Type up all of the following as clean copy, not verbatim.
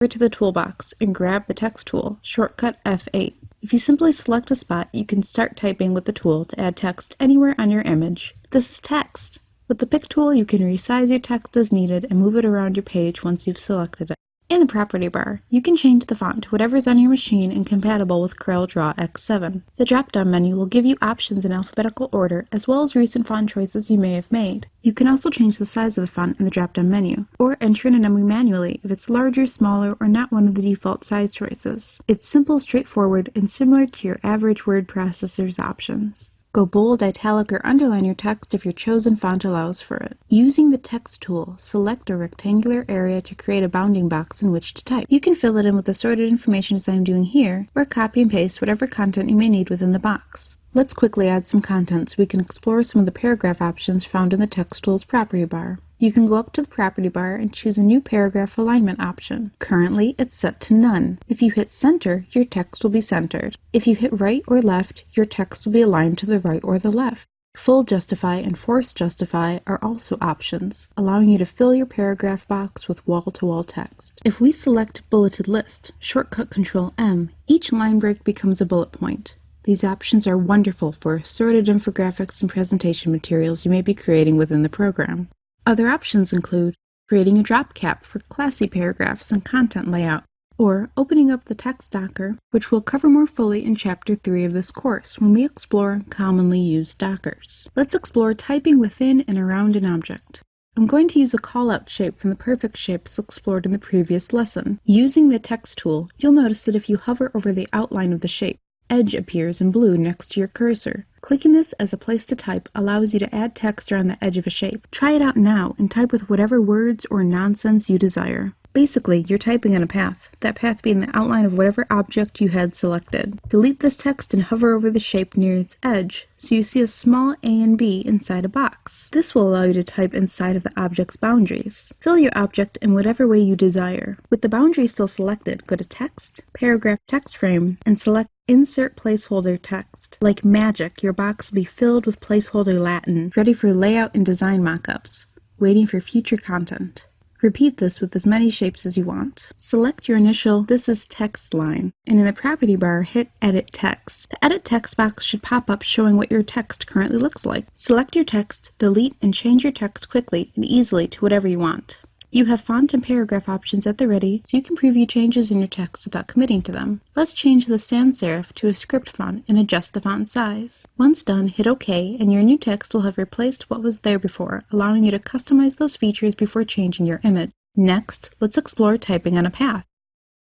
Over to the toolbox and grab the text tool, shortcut F8. If you simply select a spot, you can start typing with the tool to add text anywhere on your image. This is text. With the pick tool, you can resize your text as needed and move it around your page once you've selected it. In the property bar, you can change the font to whatever is on your machine and compatible with CorelDraw X7. The drop-down menu will give you options in alphabetical order, as well as recent font choices you may have made. You can also change the size of the font in the drop-down menu, or enter in a number manually if it's larger, smaller, or not one of the default size choices. It's simple, straightforward, and similar to your average word processor's options. Go bold, italic, or underline your text if your chosen font allows for it. Using the text tool, select a rectangular area to create a bounding box in which to type. You can fill it in with assorted information as I'm doing here, or copy and paste whatever content you may need within the box. Let's quickly add some content so we can explore some of the paragraph options found in the text tool's property bar. You can go up to the property bar and choose a new paragraph alignment option. Currently, it's set to none. If you hit center, your text will be centered. If you hit right or left, your text will be aligned to the right or the left. Full justify and force justify are also options, allowing you to fill your paragraph box with wall-to-wall text. If we select bulleted list, shortcut Control M, each line break becomes a bullet point. These options are wonderful for assorted infographics and presentation materials you may be creating within the program. Other options include creating a drop cap for classy paragraphs and content layout, or opening up the text docker, which we'll cover more fully in Chapter 3 of this course when we explore commonly used dockers. Let's explore typing within and around an object. I'm going to use a callout shape from the perfect shapes explored in the previous lesson. Using the text tool, you'll notice that if you hover over the outline of the shape, edge appears in blue next to your cursor. Clicking this as a place to type allows you to add text around the edge of a shape. Try it out now and type with whatever words or nonsense you desire. Basically, you're typing on a path, that path being the outline of whatever object you had selected. Delete this text and hover over the shape near its edge, so you see a small A and B inside a box. This will allow you to type inside of the object's boundaries. Fill your object in whatever way you desire. With the boundary still selected, go to Text, Paragraph Text Frame, and select Insert Placeholder Text. Like magic, your box will be filled with placeholder Latin, ready for layout and design mockups, waiting for future content. Repeat this with as many shapes as you want. Select your initial "This is text" line, and in the property bar, hit Edit Text. The Edit Text box should pop up showing what your text currently looks like. Select your text, delete, and change your text quickly and easily to whatever you want. You have font and paragraph options at the ready, so you can preview changes in your text without committing to them. Let's change the sans serif to a script font and adjust the font size. Once done, hit OK, and your new text will have replaced what was there before, allowing you to customize those features before changing your image. Next, let's explore typing on a path.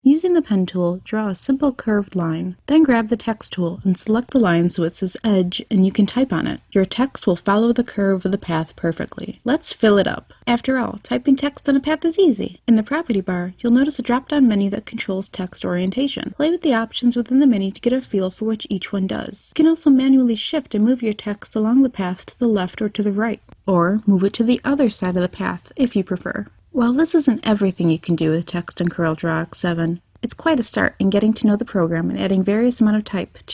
Using the pen tool, draw a simple curved line. Then grab the text tool and select the line so it says edge and you can type on it. Your text will follow the curve of the path perfectly. Let's fill it up. After all, typing text on a path is easy. In the property bar, you'll notice a drop-down menu that controls text orientation. Play with the options within the menu to get a feel for which each one does. You can also manually shift and move your text along the path to the left or to the right, or move it to the other side of the path if you prefer. While this isn't everything you can do with text in CorelDraw X7, it's quite a start in getting to know the program and adding various amount of type to